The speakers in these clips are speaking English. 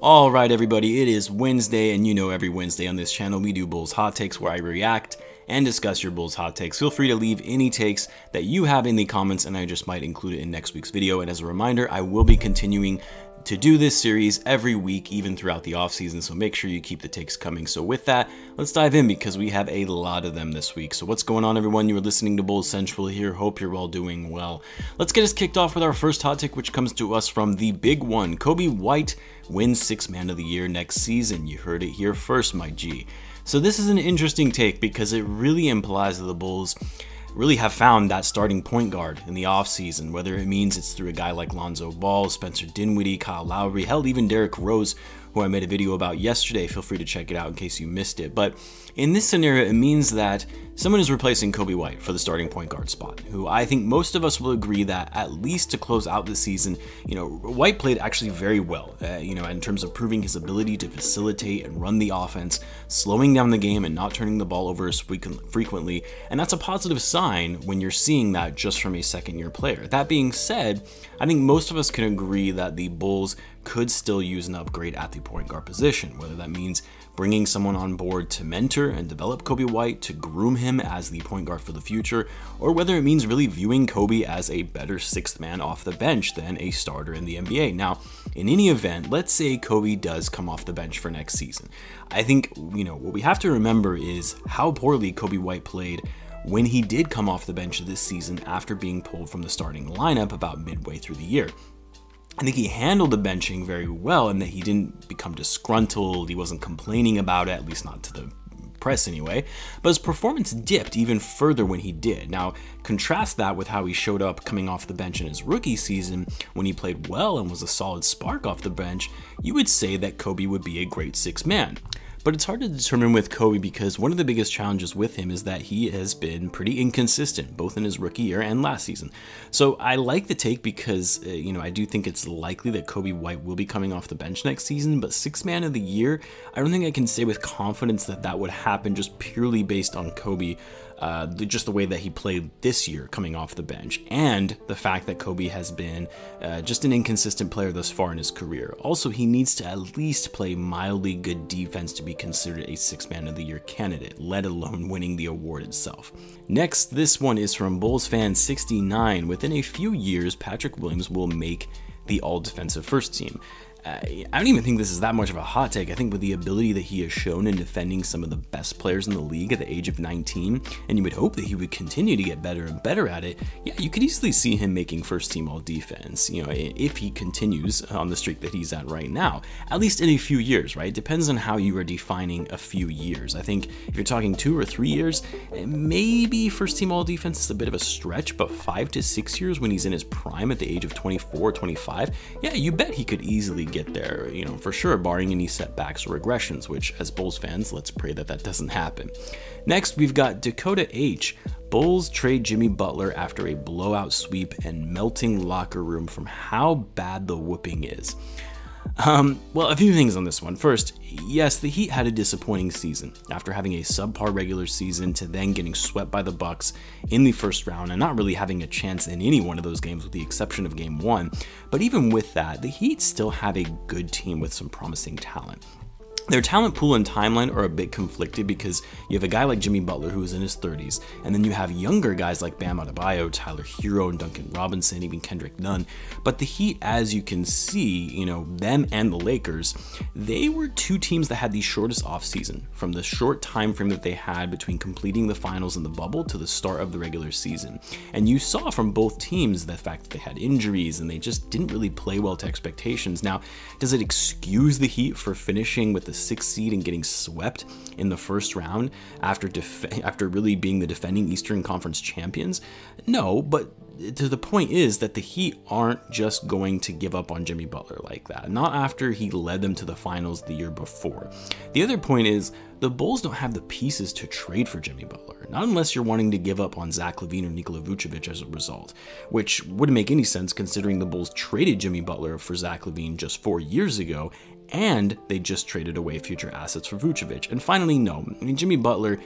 Alright everybody, it is Wednesday, and you know every Wednesday on this channel we do Bulls Hot Takes where I react and discuss your Bulls Hot Takes. Feel free to leave any takes that you have in the comments and I just might include it in next week's video. And as a reminder, I will be continuing to do this series every week, even throughout the off season, so make sure you keep the takes coming. So with that, let's dive in because we have a lot of them this week. So what's going on, everyone? You are listening to Bulls Central here. Hope you're all doing well. Let's get us kicked off with our first hot take, which comes to us from the big one. Coby White wins Sixth Man of the Year next season. You heard it here first, my G. So this is an interesting take because it really implies that the Bulls really have found that starting point guard in the offseason, whether it means it's through a guy like Lonzo Ball, Spencer Dinwiddie, Kyle Lauri, hell, even Derrick Rose, who I made a video about yesterday. Feel free to check it out in case you missed it. But in this scenario, it means that someone is replacing Coby White for the starting point guard spot, who I think most of us will agree that at least to close out the season, White played actually very well, in terms of proving his ability to facilitate and run the offense, slowing down the game and not turning the ball over as frequently. And that's a positive sign when you're seeing that just from a second-year player. That being said, I think most of us can agree that the Bulls could still use an upgrade at the point guard position, whether that means bringing someone on board to mentor and develop Coby White, to groom him as the point guard for the future, or whether it means really viewing Coby as a better sixth man off the bench than a starter in the NBA. Now, in any event, let's say Coby does come off the bench for next season. I think, what we have to remember is how poorly Coby White played when he did come off the bench this season after being pulled from the starting lineup about midway through the year. I think he handled the benching very well and that he didn't become disgruntled, he wasn't complaining about it, at least not to the press anyway, but his performance dipped even further when he did. Now, contrast that with how he showed up coming off the bench in his rookie season when he played well and was a solid spark off the bench. You would say that Coby would be a great sixth man. But it's hard to determine with Coby because one of the biggest challenges with him is that he has been pretty inconsistent, both in his rookie year and last season. So I like the take because, I do think it's likely that Coby White will be coming off the bench next season, but Sixth Man of the Year, I don't think I can say with confidence that that would happen just purely based on Coby, just the way that he played this year coming off the bench, and the fact that Coby has been just an inconsistent player thus far in his career. Also, he needs to at least play mildly good defense to be considered a Sixth Man of the Year candidate, let alone winning the award itself. Next, this one is from Bulls fan 69. Within a few years, Patrick Williams will make the all-defensive first team. I don't even think this is that much of a hot take. I think with the ability that he has shown in defending some of the best players in the league at the age of 19, and you would hope that he would continue to get better and better at it, yeah, you could easily see him making first team all defense, if he continues on the streak that he's at right now, at least in a few years, right? It depends on how you are defining a few years. I think if you're talking 2 or 3 years, maybe first team all defense is a bit of a stretch, but 5 to 6 years when he's in his prime at the age of 24, 25, yeah, you bet he could easily get there, for sure, barring any setbacks or regressions, which as Bulls fans, let's pray that that doesn't happen. Next, we've got Dakota H. Bulls trade Jimmy Butler after a blowout sweep and melting locker room from how bad the whooping is. Well, a few things on this one. First, yes, the Heat had a disappointing season after having a subpar regular season to then getting swept by the Bucks in the first round and not really having a chance in any one of those games with the exception of game 1. But even with that, the Heat still have a good team with some promising talent. Their talent pool and timeline are a bit conflicted because you have a guy like Jimmy Butler who is in his 30s, and then you have younger guys like Bam Adebayo, Tyler Hero, and Duncan Robinson, even Kendrick Nunn. But the Heat, as you can see, them and the Lakers, they were two teams that had the shortest offseason from the short time frame that they had between completing the finals in the bubble to the start of the regular season. And you saw from both teams the fact that they had injuries and they just didn't really play well to expectations. Now, does it excuse the Heat for finishing with the 6th seed and getting swept in the first round after really being the defending Eastern Conference champions? No, but to the point is that the Heat aren't just going to give up on Jimmy Butler like that, not after he led them to the finals the year before. The other point is the Bulls don't have the pieces to trade for Jimmy Butler, not unless you're wanting to give up on Zach Lavine or Nikola Vucevic as a result, which wouldn't make any sense considering the Bulls traded Jimmy Butler for Zach Lavine just 4 years ago, and they just traded away future assets for Vucevic. And finally, no, Jimmy Butler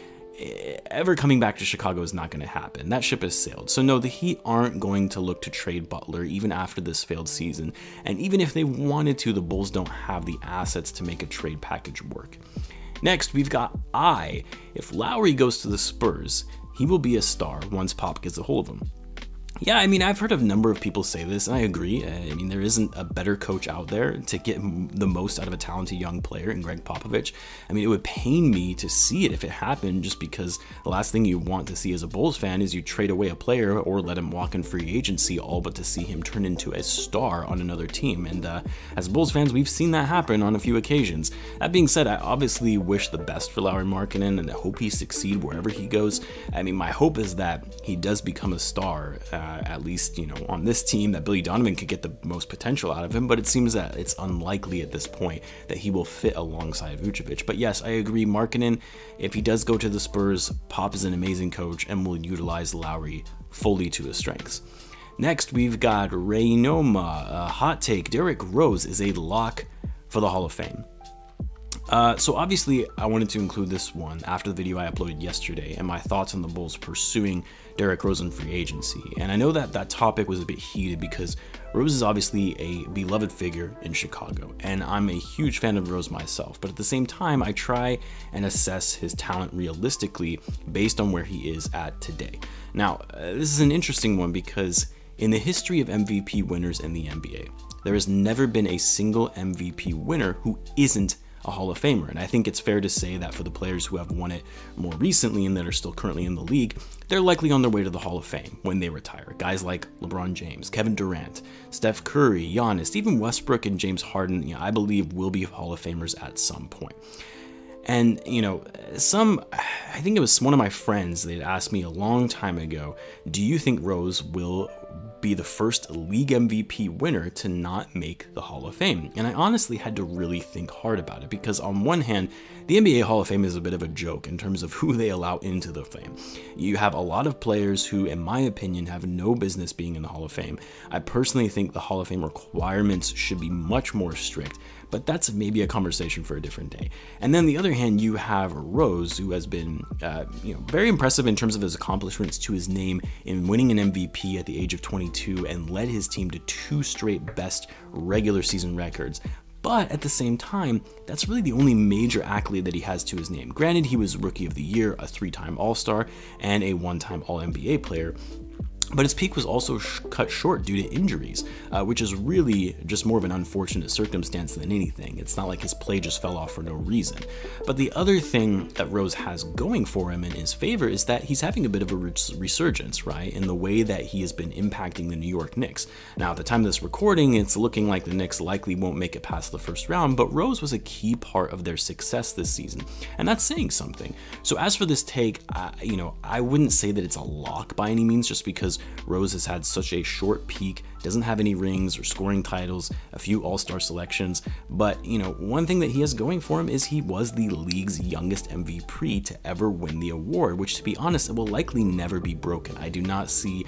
ever coming back to Chicago is not going to happen. That ship has sailed. So no, the Heat aren't going to look to trade Butler even after this failed season. And even if they wanted to, the Bulls don't have the assets to make a trade package work. Next, we've got If Lauri goes to the Spurs, he will be a star once Pop gets a hold of him. Yeah, I mean, I've heard a number of people say this, and I agree. I mean, there isn't a better coach out there to get the most out of a talented young player in Greg Popovich. I mean, it would pain me to see it if it happened, just because the last thing you want to see as a Bulls fan is you trade away a player or let him walk in free agency, all but to see him turn into a star on another team. And as Bulls fans, we've seen that happen on a few occasions. That being said, I obviously wish the best for Lauri Markkanen and I hope he succeed wherever he goes. I mean, my hope is that he does become a star, at least, on this team, that Billy Donovan could get the most potential out of him, but it seems that it's unlikely at this point that he will fit alongside Vucevic. But yes, I agree, Markkanen, if he does go to the Spurs, Pop is an amazing coach and will utilize Lauri fully to his strengths. Next, we've got Raynoma, a hot take. Derrick Rose is a lock for the Hall of Fame. So obviously I wanted to include this one after the video I uploaded yesterday and my thoughts on the Bulls pursuing Derrick Rose in free agency. And I know that that topic was a bit heated because Rose is obviously a beloved figure in Chicago, and I'm a huge fan of Rose myself, but at the same time, I try and assess his talent realistically based on where he is at today. Now, this is an interesting one because in the history of MVP winners in the NBA, there has never been a single MVP winner who isn't a Hall of Famer, and I think it's fair to say that for the players who have won it more recently and that are still currently in the league, they're likely on their way to the Hall of Fame when they retire. Guys like LeBron James, Kevin Durant, Steph Curry, Giannis, even Westbrook and James Harden, I believe will be Hall of Famers at some point. And, I think it was one of my friends, they'd asked me a long time ago, do you think Rose will be the first league MVP winner to not make the Hall of Fame? And I honestly had to really think hard about it because on one hand, the NBA Hall of Fame is a bit of a joke in terms of who they allow into the fame. You have a lot of players who, in my opinion, have no business being in the Hall of Fame. I personally think the Hall of Fame requirements should be much more strict, but that's maybe a conversation for a different day. And then on the other hand, you have Rose, who has been very impressive in terms of his accomplishments to his name in winning an MVP at the age of 22 and led his team to 2 straight best regular season records. But at the same time, that's really the only major accolade that he has to his name. Granted, he was Rookie of the Year, a 3-time All-Star, and a 1-time All-NBA player, but his peak was also cut short due to injuries, which is really just more of an unfortunate circumstance than anything. It's not like his play just fell off for no reason. But the other thing that Rose has going for him in his favor is that he's having a bit of a resurgence, right, in the way that he has been impacting the New York Knicks. Now, at the time of this recording, it's looking like the Knicks likely won't make it past the first round, but Rose was a key part of their success this season, and that's saying something. So as for this take, I wouldn't say that it's a lock by any means, just because Rose has had such a short peak, doesn't have any rings or scoring titles, a few all-star selections, but one thing that he has going for him is he was the league's youngest MVP to ever win the award, which, to be honest, it will likely never be broken. I do not see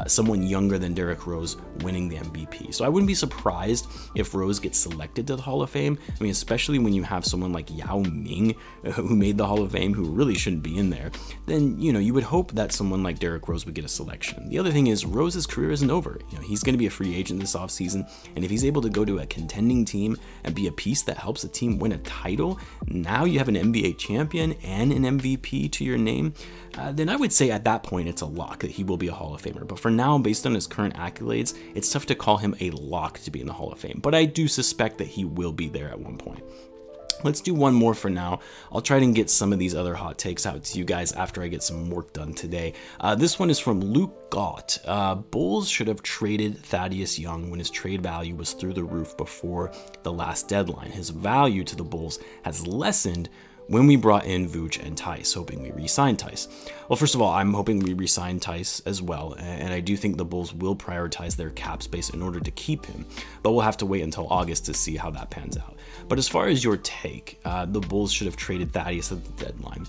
someone younger than Derrick Rose winning the MVP. So I wouldn't be surprised if Rose gets selected to the Hall of Fame. I mean, especially when you have someone like Yao Ming, who made the Hall of Fame, who really shouldn't be in there, then, you would hope that someone like Derrick Rose would get a selection. The other thing is Rose's career isn't over. He's going to be a free agent this offseason, and if he's able to go to a contending team and be a piece that helps a team win a title, now you have an NBA champion and an MVP to your name, then I would say at that point it's a lock that he will be a Hall of Famer. But for now, based on his current accolades, it's tough to call him a lock to be in the Hall of Fame, but I do suspect that he will be there at one point. Let's do one more for now. I'll try and get some of these other hot takes out to you guys after I get some work done today. This one is from Luke Gott. Bulls should have traded Thaddeus Young when his trade value was through the roof before the last deadline. His value to the Bulls has lessened when we brought in Vooch and Tice, hoping we re-sign Tice. Well, first of all, I'm hoping we re-sign Tice as well, and I do think the Bulls will prioritize their cap space in order to keep him, but we'll have to wait until August to see how that pans out. But as far as your take, the Bulls should have traded Thaddeus at the deadline.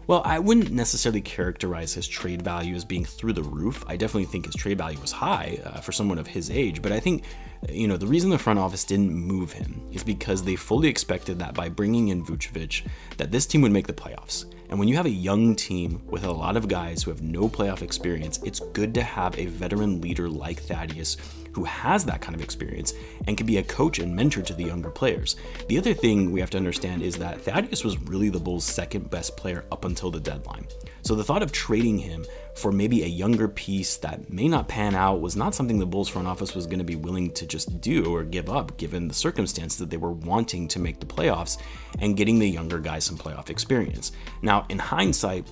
Well, I wouldn't necessarily characterize his trade value as being through the roof. I definitely think his trade value was high for someone of his age, but I think, the reason the front office didn't move him is because they fully expected that by bringing in Vucevic, that this team would make the playoffs. And when you have a young team with a lot of guys who have no playoff experience, it's good to have a veteran leader like Thaddeus who has that kind of experience and can be a coach and mentor to the younger players. The other thing we have to understand is that Thaddeus was really the Bulls' second best player up until the deadline. So the thought of trading him for maybe a younger piece that may not pan out was not something the Bulls front office was going to be willing to just do or give up, given the circumstance that they were wanting to make the playoffs and getting the younger guys some playoff experience. Now, in hindsight,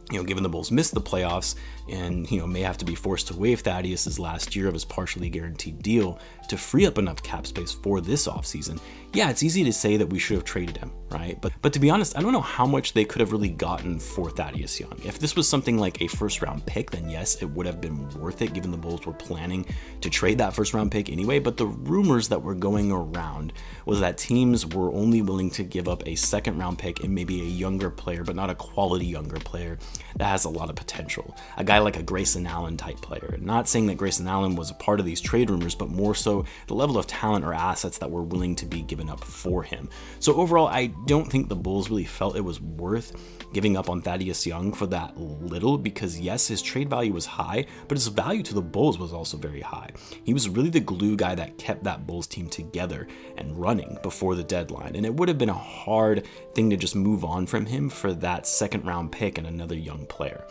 given the Bulls missed the playoffs and, may have to be forced to waive Thaddeus's last year of his partially guaranteed deal to free up enough cap space for this offseason, yeah, it's easy to say that we should have traded him, right? But to be honest, I don't know how much they could have really gotten for Thaddeus Young. If this was something like a first-round pick, then yes, it would have been worth it, given the Bulls were planning to trade that first-round pick anyway. But the rumors that were going around was that teams were only willing to give up a second-round pick and maybe a younger player, but not a quality younger player that has a lot of potential. A guy like a Grayson Allen type player. Not saying that Grayson Allen was a part of these trade rumors, but more so the level of talent or assets that were willing to be given up for him. So overall, I don't think the Bulls really felt it was worth giving up on Thaddeus Young for that little, because yes, his trade value was high, but his value to the Bulls was also very high. He was really the glue guy that kept that Bulls team together and running before the deadline, and it would have been a hard thing to just move on from him for that second-round pick and another young player.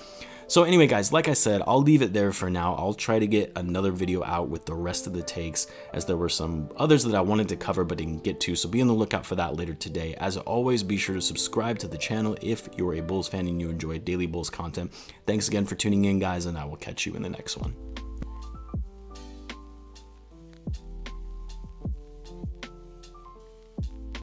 So anyway, guys, like I said, I'll leave it there for now. I'll try to get another video out with the rest of the takes, as there were some others that I wanted to cover but didn't get to, so be on the lookout for that later today. As always, be sure to subscribe to the channel if you're a Bulls fan and you enjoy daily Bulls content. Thanks again for tuning in, guys, and I will catch you in the next one.